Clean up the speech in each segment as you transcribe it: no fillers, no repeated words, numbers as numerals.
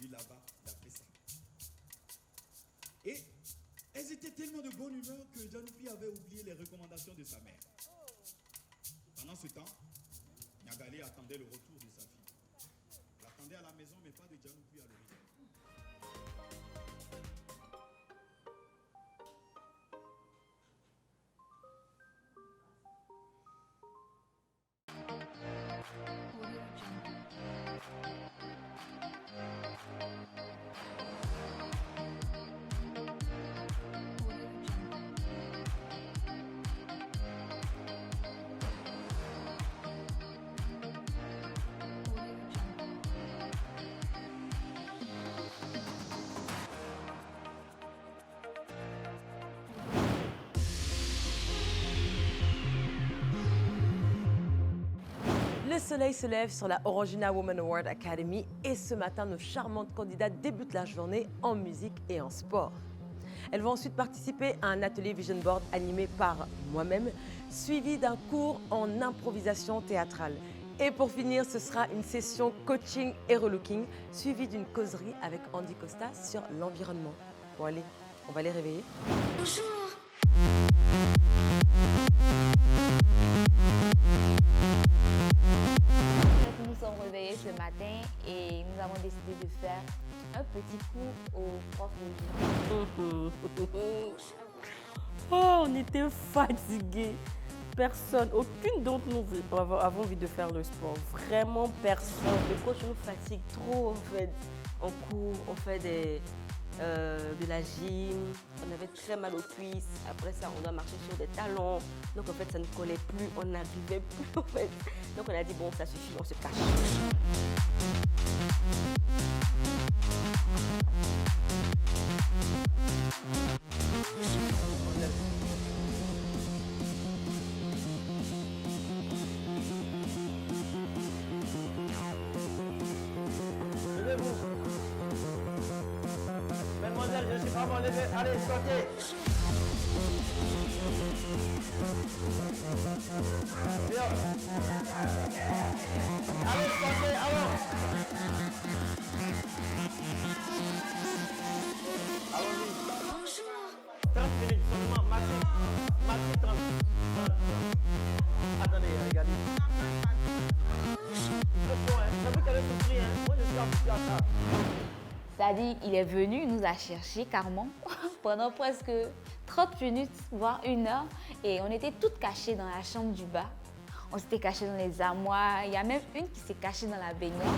Lui là-bas, il a fait ça. Et elles étaient tellement de bonne humeur que Djanoupi avait oublié les recommandations de sa mère. Pendant ce temps, Niagalé attendait le retour de sa fille. Il attendait à la maison, mais pas de Djanoupi à l'horizon. Le soleil se lève sur la Orangina Women Award Academy et ce matin, nos charmantes candidates débutent la journée en musique et en sport. Elles vont ensuite participer à un atelier Vision Board animé par moi-même, suivi d'un cours en improvisation théâtrale. Et pour finir, ce sera une session coaching et relooking, suivie d'une causerie avec Andy Costa sur l'environnement. Bon allez, on va les réveiller. Bonjour. Nous sommes réveillés ce matin et nous avons décidé de faire un petit cours au prof de Oh, on était fatigués. Personne, aucune d'entre nous avons envie de faire le sport. Vraiment personne. Le coach nous fatigue trop en fait. En cours, on fait de la gym, on avait très mal aux cuisses. Après ça, on doit marcher sur des talons. Donc en fait, ça ne collait plus, on n'arrivait plus en fait. Donc on a dit bon, ça suffit, on se cache. Levez-vous. Mademoiselle, je suis vraiment levé. Allez, sortez. Bien. Allez, sortez, allons. Allons-y. Bonjour. 30 minutes seulement, maxi 30. Attendez, regardez. Ça veut qu'elle est souffrir, hein. Moi, je suis habitué à ça. C'est-à-dire, il est venu, il nous a cherché carrément pendant presque 30 minutes, voire 1 heure. Et on était toutes cachées dans la chambre du bas. On s'était cachées dans les armoires. Il y a même une qui s'est cachée dans la baignoire.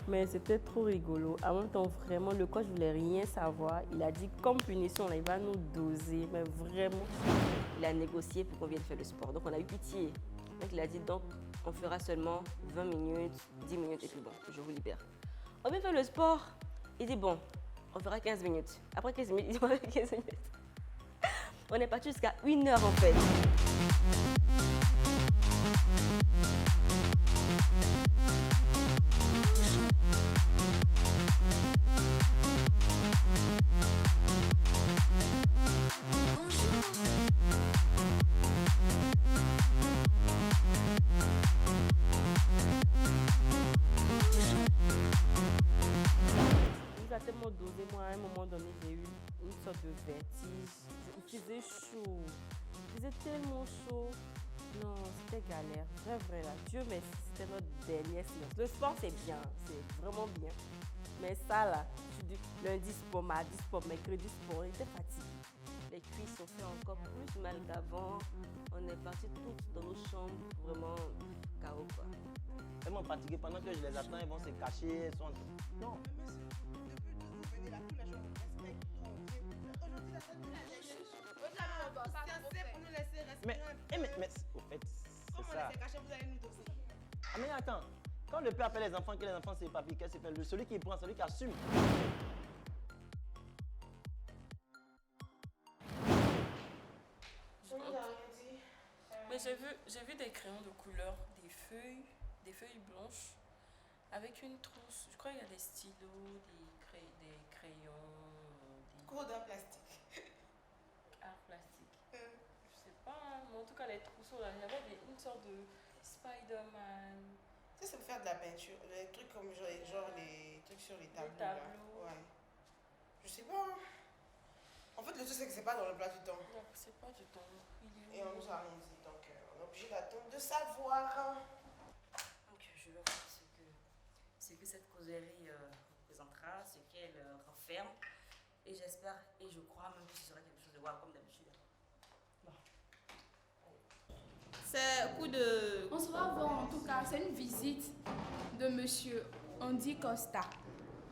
Mais c'était trop rigolo. En même temps, vraiment, le coach ne voulait rien savoir. Il a dit, comme punition, là, il va nous doser. Mais vraiment, Il a négocié pour qu'on vienne faire le sport. Donc on a eu pitié. Donc il a dit donc on fera seulement 20 minutes, 10 minutes et puis bon, je vous libère. On vient faire le sport. Il dit bon, on fera 15 minutes. Après 15 minutes, il dit on va faire 15 minutes. On est parti jusqu'à 1 heure en fait. il nous a tellement dosé. Moi, à un moment donné, j'ai eu une sorte de vertige. Il faisait chaud. Il faisait tellement chaud. Non, c'était galère. Vrai, là. Dieu merci, c'était notre dernière séance. Le sport, c'est bien. C'est vraiment bien. Mais ça, là, je dis, lundi sport, mardi sport, mercredi sport, on était fatigués. Les cuisses ont fait encore plus mal qu'avant. On est partis toutes dans nos chambres, vraiment KO quoi. tellement fatigués. Pendant que je les attends, ils vont se cacher. Ils sont... Non. Mais, au fait, c'est ça. Ah mais attends, quand le père appelle les enfants, que les enfants c'est papier, qu'est-ce qu'il fait? Celui qui prend, celui qui assume. Mais j'ai vu des crayons de couleur, des feuilles blanches avec une trousse. Je crois qu'il y a des stylos, des crayons, des Cours d'art plastique. arts plastiques. Je sais pas, hein, mais en tout cas les trousseaux là, il y avait une sorte de Spider-Man. Tu sais, ça peut faire de la peinture, les trucs comme genre les trucs sur les tableaux. tableaux. Là. Ouais. Je sais pas. En fait, le truc c'est que c'est pas dans le plat du temps. Non, c'est pas du temps. Et on nous a rien dit, donc on est obligé d'attendre de savoir. Donc je vais voir ce que cette causerie représentera, ce qu'elle renferme. Et j'espère et je crois même que ce sera quelque chose de voir comme d'habitude. C'est coup de... On se va voir en tout cas, c'est une visite de monsieur Andy Costa.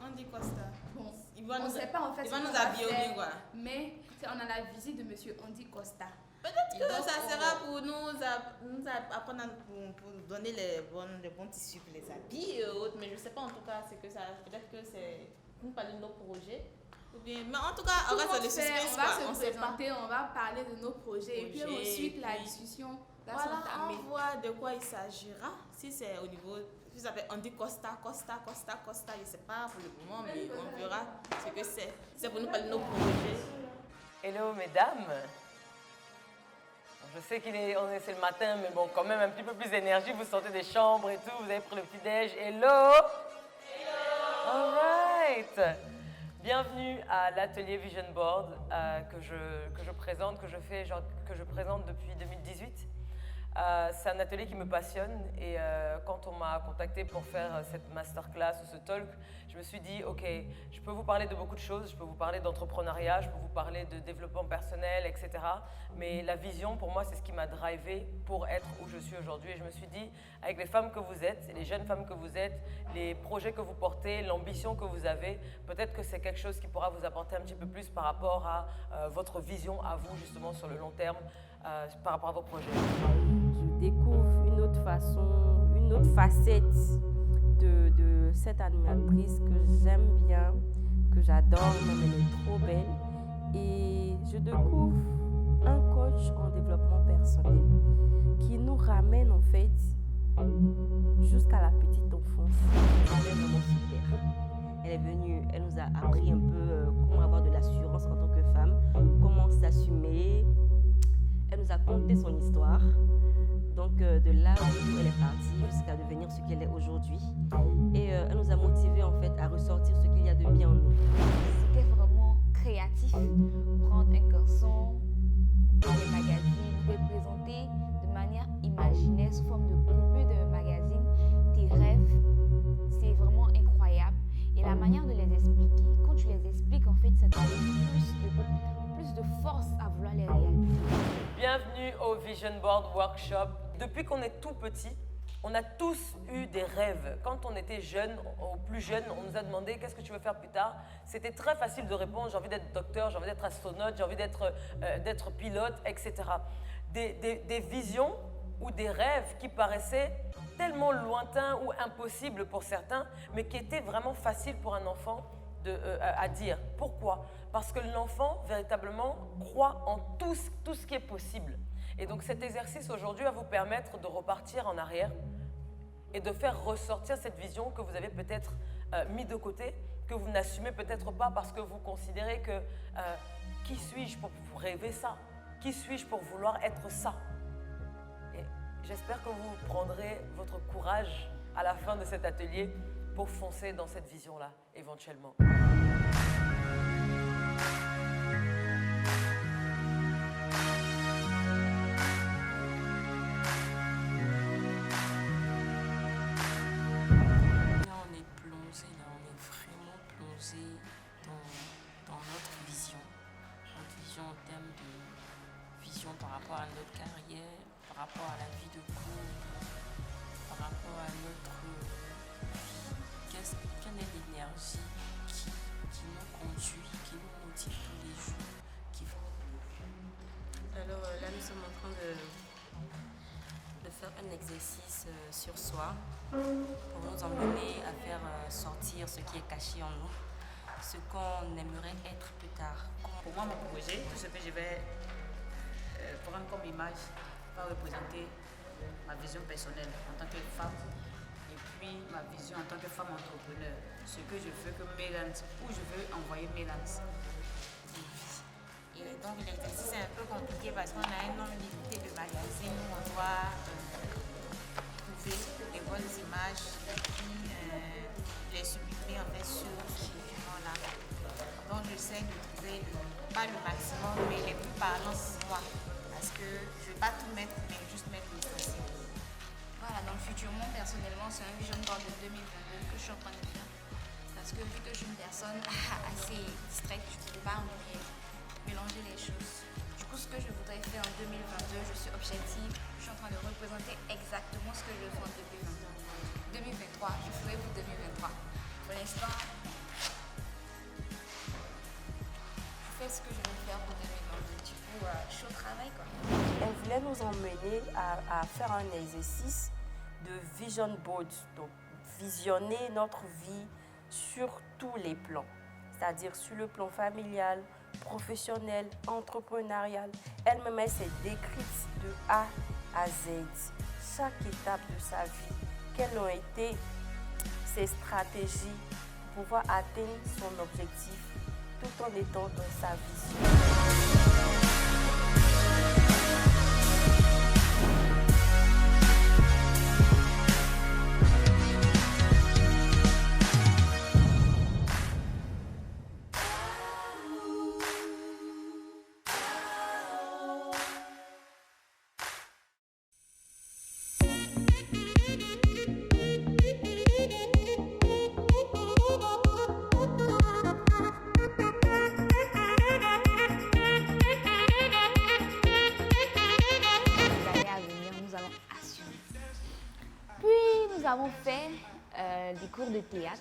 Andy Costa. Bon, On ne sait pas en fait il va ce nous qu'on va habiller au faire, quoi. mais on a la visite de monsieur Andy Costa. Peut-être que ça sera pour nous apprendre pour nous donner les bons tissus pour les habits et autres, mais je sais pas en tout cas, c'est que ça, peut-être que c'est pour nous parler de nos projets. Ou bien, mais en tout cas, on va se le suspense, on va se présenter, on va parler de nos projets et puis ensuite la discussion va s'entamer. On voit de quoi il s'agira. Si c'est au niveau, si ça s'appelle Andy Costa, je sais pas pour le moment, mais on verra ce que c'est. C'est pour nous parler de nos projets. Hello mesdames. Je sais c'est le matin, mais bon, quand même un petit peu plus d'énergie. Vous sortez des chambres et tout, vous avez pris le petit-déj. Hello. All right. Bienvenue à l'atelier Vision Board que je présente depuis 2018. C'est un atelier qui me passionne et quand on m'a contacté pour faire cette masterclass ou ce talk, je me suis dit, ok, je peux vous parler de beaucoup de choses, je peux vous parler d'entrepreneuriat, je peux vous parler de développement personnel, etc. Mais la vision, pour moi, c'est ce qui m'a drivé pour être où je suis aujourd'hui. Et je me suis dit, avec les femmes que vous êtes, les jeunes femmes que vous êtes, les projets que vous portez, l'ambition que vous avez, peut-être que c'est quelque chose qui pourra vous apporter un petit peu plus par rapport à votre vision à vous, justement, sur le long terme, par rapport à vos projets. Je découvre une autre façon, une autre facette de cette animatrice que j'aime bien, que j'adore, même elle est trop belle. Et je découvre un coach en développement personnel qui nous ramène en fait jusqu'à la petite enfance. Elle est vraiment super. Elle est venue, elle nous a appris un peu comment avoir de l'assurance en tant que femme, comment s'assumer. Elle nous a conté son histoire. Donc de là où elle est partie jusqu'à devenir ce qu'elle est aujourd'hui. Et elle nous a motivés en fait à ressortir ce qu'il y a de bien en nous. C'était vraiment créatif. Prendre un garçon et des magazines, représenter de manière imaginaire sous forme de coupure de magazine tes rêves. C'est vraiment incroyable. Et la manière de les expliquer, quand tu les expliques en fait, ça te donne plus de force à vouloir les réaliser. Bienvenue au Vision Board Workshop. Depuis qu'on est tout petit, on a tous eu des rêves. Quand on était jeune, ou plus jeune, on nous a demandé qu'est-ce que tu veux faire plus tard. C'était très facile de répondre, j'ai envie d'être docteur, j'ai envie d'être astronaute, j'ai envie d'être pilote, etc. Des visions ou des rêves qui paraissaient tellement lointains ou impossibles pour certains, mais qui étaient vraiment faciles pour un enfant à dire. Pourquoi? Parce que l'enfant, véritablement, croit en tout ce qui est possible. Et donc cet exercice aujourd'hui va vous permettre de repartir en arrière et de faire ressortir cette vision que vous avez peut-être mis de côté, que vous n'assumez peut-être pas parce que vous considérez que qui suis-je pour rêver ça? Qui suis-je pour vouloir être ça? Et j'espère que vous prendrez votre courage à la fin de cet atelier pour foncer dans cette vision-là, éventuellement. En termes de vision par rapport à notre carrière, par rapport à la vie de couple, par rapport à notre un exercice sur soi pour nous emmener à faire sortir ce qui est caché en nous, ce qu'on aimerait être plus tard. Pour moi, mon projet, tout ce que je vais prendre comme image va représenter ma vision personnelle en tant que femme et puis ma vision en tant que femme entrepreneur. Ce que je veux que Mélance, où je veux envoyer Mélance. Et donc l'exercice est un peu compliqué parce qu'on a un nombre limité de magazines où on doit trouver les bonnes images et puis les sublimer en fait sur ce document-là. Donc j'essaie de trouver pas le maximum mais les plus parlants pour moi parce que je ne vais pas tout mettre mais juste mettre l'essentiel. Voilà, donc futurement, personnellement, c'est un vision board de 2022 que je suis en train de faire. Parce que vu que je suis une personne assez distraite, je ne peux pas mélanger les choses. Du coup, ce que je voudrais faire en 2022, je suis objective, je suis en train de représenter exactement ce que je fais en 2022. 2023, je ferai pour 2023. Pour l'instant, je fais ce que je veux faire pour 2022. Du coup, je suis au travail quoi. Elle voulait nous emmener à faire un exercice de vision board, donc visionner notre vie sur tous les plans, c'est-à-dire sur le plan familial, professionnel, entrepreneurial. Elle-même, elle s'est décrite de A à Z, chaque étape de sa vie, quelles ont été ses stratégies pour pouvoir atteindre son objectif tout en étant dans sa vision. Nous avons fait des cours de théâtre.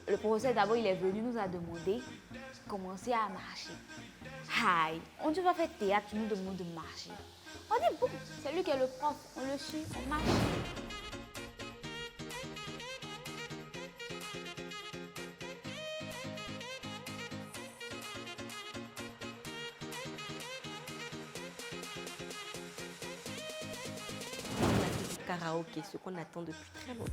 Le professeur d'abord il est venu nous a demandé de commencer à marcher. Aïe, on ne va faire théâtre, tu nous demandes de marcher. On dit bon, c'est lui qui est le prof, on le suit, on marche. Karaoké, ce qu'on attend depuis très longtemps.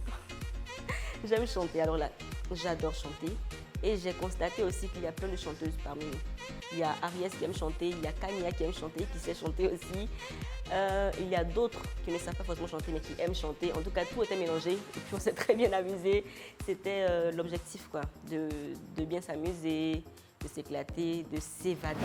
J'aime chanter, alors là, j'adore chanter. Et j'ai constaté aussi qu'il y a plein de chanteuses parmi nous. Il y a Ariès qui aime chanter, il y a Kania qui aime chanter, qui sait chanter aussi. Il y a d'autres qui ne savent pas forcément chanter, mais qui aiment chanter. En tout cas, tout était mélangé. Et puis on s'est très bien amusé. C'était l'objectif, quoi, de bien s'amuser, de s'éclater, de s'évader.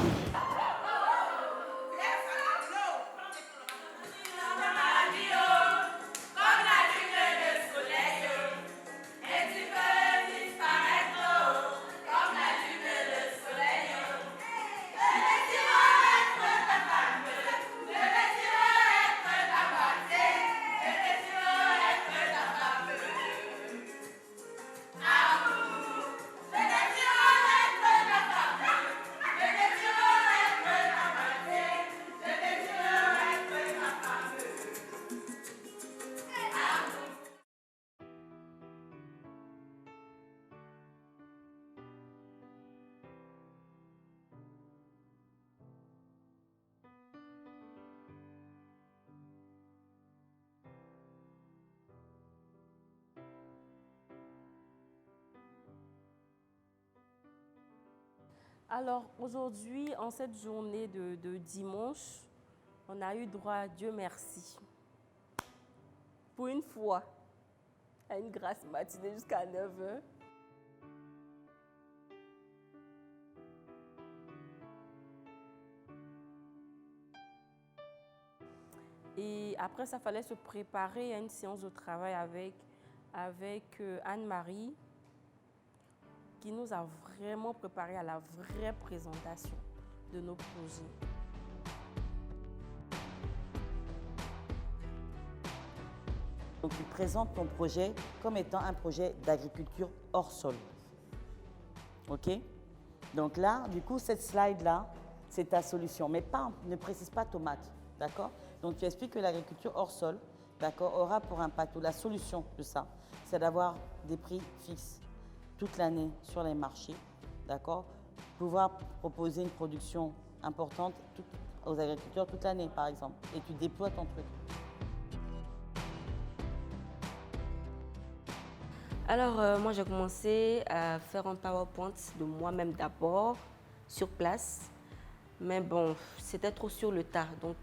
Alors aujourd'hui, en cette journée de dimanche, on a eu droit, Dieu merci, pour une fois, à une grasse matinée jusqu'à 9h. Et après, ça fallait se préparer à une séance de travail avec Anne-Marie, qui nous a vraiment préparé à la vraie présentation de nos projets. Donc tu présentes ton projet comme étant un projet d'agriculture hors sol. OK? Donc là, du coup, cette slide-là, c'est ta solution. Mais pas, ne précise pas tomate, d'accord? Donc tu expliques que l'agriculture hors sol, d'accord, aura pour impact, ou la solution de ça, c'est d'avoir des prix fixes toute l'année sur les marchés, d'accord, pouvoir proposer une production importante aux agriculteurs toute l'année, par exemple, et tu déploies ton truc. Alors, moi, j'ai commencé à faire un PowerPoint de moi-même d'abord, sur place. Mais bon, c'était trop sur le tas, donc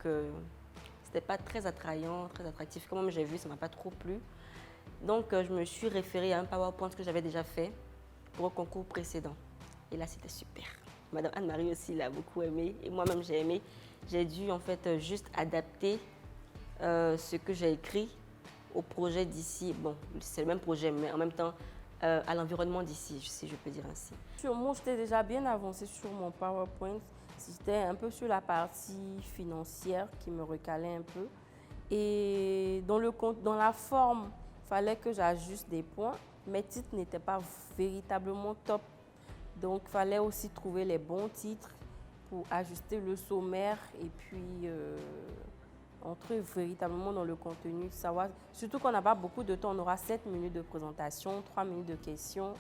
c'était pas très attrayant, très attractif. Comme j'ai vu, ça m'a pas trop plu. Donc, je me suis référée à un PowerPoint que j'avais déjà fait pour un concours précédent. Et là, c'était super. Madame Anne-Marie aussi l'a beaucoup aimé, et moi-même, j'ai aimé. J'ai dû, en fait, juste adapter ce que j'ai écrit au projet d'ici. Bon, c'est le même projet, mais en même temps, à l'environnement d'ici, si je peux dire ainsi. Moi, j'étais déjà bien avancée sur mon PowerPoint. C'était un peu sur la partie financière qui me recalait un peu. Et dans la forme, il fallait que j'ajuste des points. Mes titres n'étaient pas véritablement top. Donc, il fallait aussi trouver les bons titres pour ajuster le sommaire et puis entrer véritablement dans le contenu. Savoir, surtout qu'on n'a pas beaucoup de temps. On aura 7 minutes de présentation, 3 minutes de questions.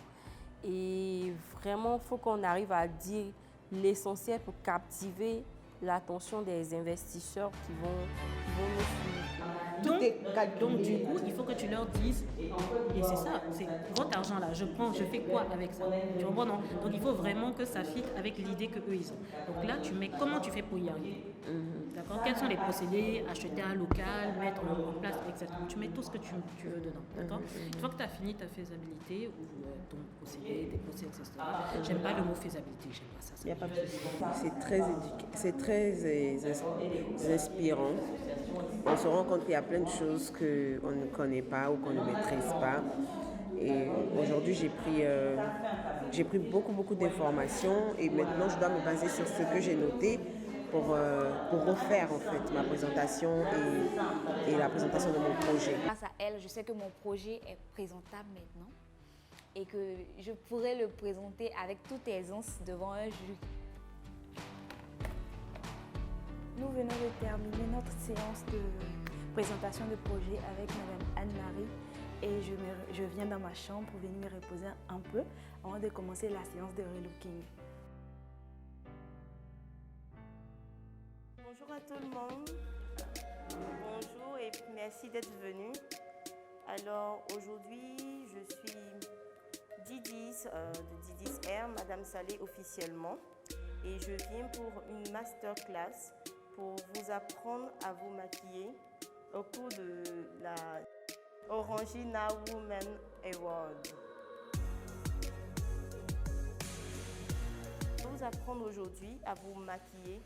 Et vraiment, il faut qu'on arrive à dire l'essentiel pour captiver l'attention des investisseurs qui vont nous suivre. Donc, du coup, il faut que tu leur dises, et c'est ça, c'est votre argent là, je fais quoi avec ça? Tu comprends, non? Donc, il faut vraiment que ça fitte avec l'idée qu'eux ils ont. Donc là, comment tu fais pour y arriver? D'accord? Quels sont les procédés? Acheter un local, mettre en place, etc. Tu mets tout ce que tu veux dedans. D'accord? Une fois que tu as fini ta faisabilité, ou ton procédé, tes procédés, etc. J'aime pas le mot faisabilité, j'aime pas ça. Il n'y a pas de souci. C'est très inspirant. On se rend compte qu'il y a plein de choses qu'on ne connaît pas ou qu'on ne maîtrise pas. Et aujourd'hui, j'ai pris beaucoup d'informations et maintenant, je dois me baser sur ce que j'ai noté pour refaire en fait ma présentation et la présentation de mon projet. Grâce à elle, je sais que mon projet est présentable maintenant et que je pourrais le présenter avec toute aisance devant un jury. Nous venons de terminer notre séance de présentation de projet avec Madame Anne-Marie et je viens dans ma chambre pour venir me reposer un peu avant de commencer la séance de relooking. Bonjour à tout le monde. Bonjour et merci d'être venu. Alors aujourd'hui, je suis Didis de Didis Air, Madame Salé officiellement. Et je viens pour une masterclass pour vous apprendre à vous maquiller au cours de la Orangina Women Award. Je vais vous apprendre aujourd'hui à vous maquiller.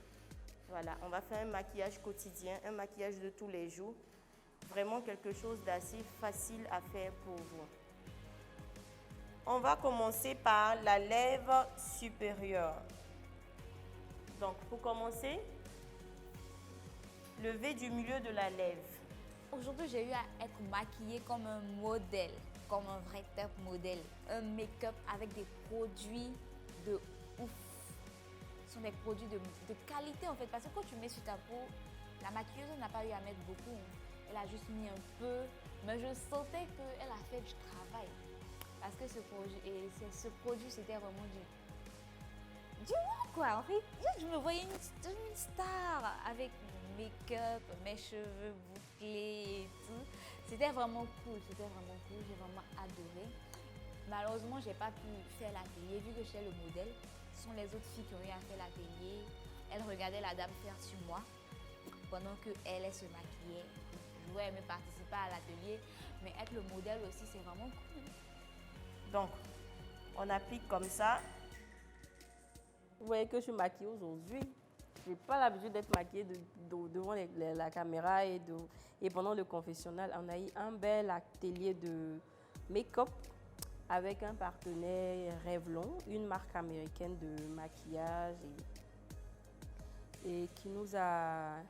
Voilà, on va faire un maquillage quotidien, un maquillage de tous les jours. Vraiment quelque chose d'assez facile à faire pour vous. On va commencer par la lèvre supérieure. Donc, pour commencer, lever du milieu de la lèvre. Aujourd'hui, j'ai eu à être maquillée comme un modèle, comme un vrai top modèle. Un make-up avec des produits de ouf. Ce sont des produits de qualité en fait. Parce que quand tu mets sur ta peau, la maquilleuse n'a pas eu à mettre beaucoup. Elle a juste mis un peu. Mais je sentais qu'elle a fait du travail. Parce que ce produit, c'était vraiment du moi quoi. En fait, je me voyais une star avec mon make-up, mes cheveux bouclés et tout. C'était vraiment cool, j'ai vraiment adoré. Malheureusement, j'ai pas pu faire l'atelier vu que j'étais le modèle. Ce sont les autres filles qui ont eu à faire l'atelier. Elles regardaient la dame faire sur moi pendant qu'elle se maquillait. Je aimais participer à l'atelier, mais être le modèle aussi, c'est vraiment cool. Donc, on applique comme ça. Vous voyez que je suis maquillée aujourd'hui. Je n'ai pas l'habitude d'être maquillée devant la caméra et pendant le confessionnal. On a eu un bel atelier de make-up avec un partenaire Revlon, une marque américaine de maquillage et qui nous a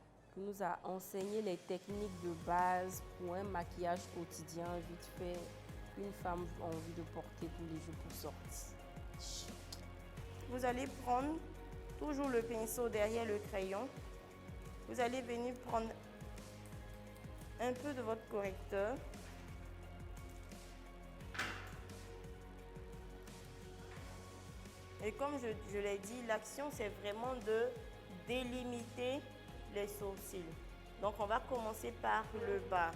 enseigné les techniques de base pour un maquillage quotidien vite fait qu'une femme a envie de porter tous les jours pour sortir. Vous allez prendre toujours le pinceau derrière le crayon. Vous allez venir prendre un peu de votre correcteur. Et comme je l'ai dit, l'action, c'est vraiment de délimiter les sourcils. Donc, on va commencer par le bas.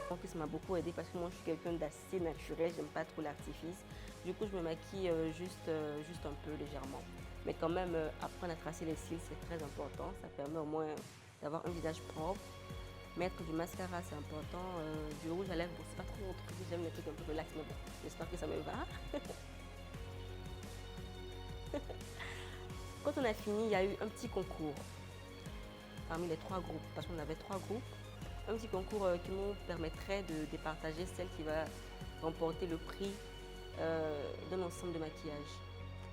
Donc, ça m'a beaucoup aidé parce que moi, je suis quelqu'un d'assez naturel. J'aime pas trop l'artifice. Du coup, je me maquille juste un peu légèrement. Mais quand même, apprendre à tracer les cils, c'est très important. Ça permet au moins d'avoir un visage propre. Mettre du mascara, c'est important. Du rouge à lèvres, bon, c'est pas trop mon truc. J'aime les trucs un peu relax, mais bon, j'espère que ça me va. Quand on a fini, il y a eu un petit concours parmi les 3 groupes, parce qu'on avait 3 groupes. Un petit concours qui nous permettrait de départager celle qui va remporter le prix d'un ensemble de maquillage.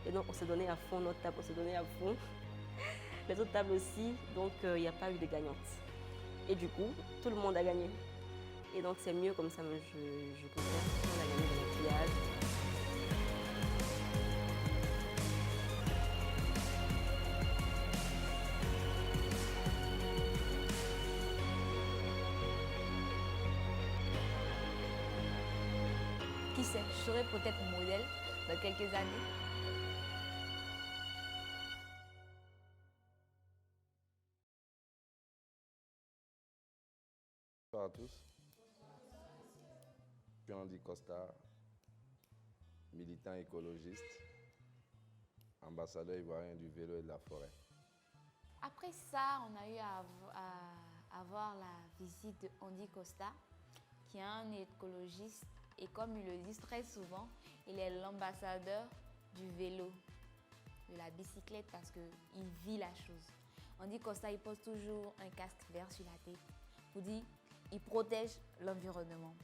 Et donc on s'est donné à fond, notre table, on s'est donné à fond. Les autres tables aussi, donc il n'y a pas eu de gagnante. Et du coup, tout le monde a gagné. Et donc c'est mieux comme ça, je préfère, tout le monde a gagné le maquillage. Qui sait, je serai peut-être modèle dans quelques années. Bonjour à tous. Je suis Andy Costa, militant écologiste, ambassadeur ivoirien du vélo et de la forêt. Après ça, on a eu à avoir la visite de Andy Costa, qui est un écologiste. Et comme il le dit très souvent, il est l'ambassadeur du vélo, de la bicyclette, parce qu'il vit la chose. Andy Costa, il pose toujours un casque vert sur la tête pour dire qu'il protège l'environnement.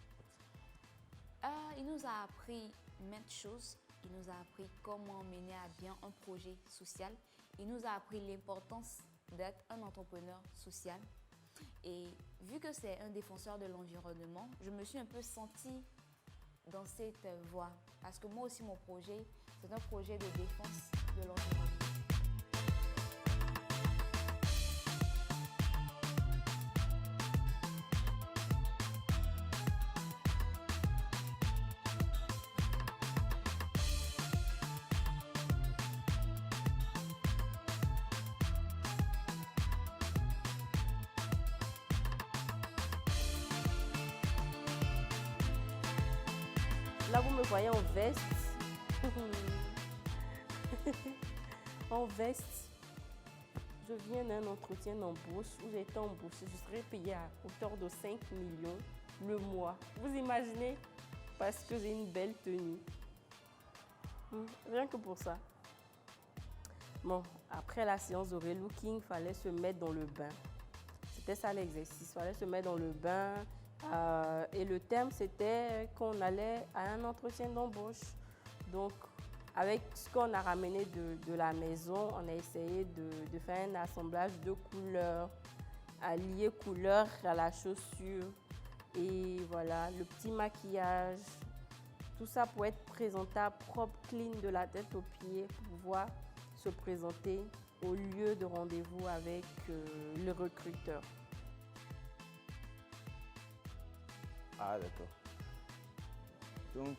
Il nous a appris maintes choses. Il nous a appris comment mener à bien un projet social. Il nous a appris l'importance d'être un entrepreneur social. Et vu que c'est un défenseur de l'environnement, je me suis un peu sentie dans cette voie. Parce que moi aussi, mon projet, c'est un projet de défense de l'environnement. Là, vous me voyez en veste. En veste. Je viens d'un entretien d'embauche où j'ai été embauchée. Je serai payée à hauteur de 5 millions le mois. Vous imaginez? Parce que j'ai une belle tenue. Rien que pour ça. Bon, après la séance de relooking, il fallait se mettre dans le bain. C'était ça l'exercice. Il fallait se mettre dans le bain. Et le thème, c'était qu'on allait à un entretien d'embauche. Donc, avec ce qu'on a ramené de la maison, on a essayé de faire un assemblage de couleurs, allier couleurs à la chaussure. Et voilà, le petit maquillage. Tout ça pour être présentable, propre, clean de la tête aux pieds, pour pouvoir se présenter au lieu de rendez-vous avec le recruteur. Ah, d'accord. Donc,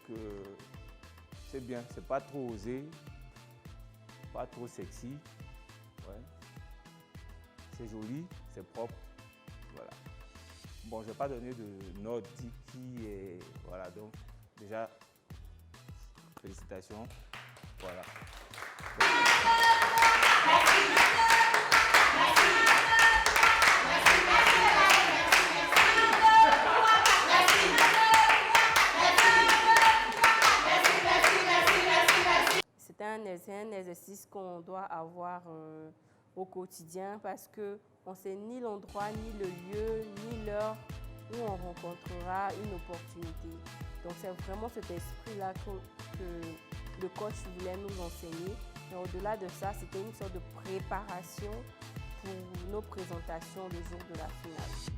c'est bien, c'est pas trop osé, pas trop sexy. Ouais. C'est joli, c'est propre. Voilà. Bon, je vais pas donner de note qui est. Voilà, donc, déjà, félicitations. Voilà. C'est un exercice qu'on doit avoir au quotidien parce qu'on ne sait ni l'endroit, ni le lieu, ni l'heure où on rencontrera une opportunité. Donc c'est vraiment cet esprit-là que le coach voulait nous enseigner. Mais au-delà de ça, c'était une sorte de préparation pour nos présentations le jour de la finale.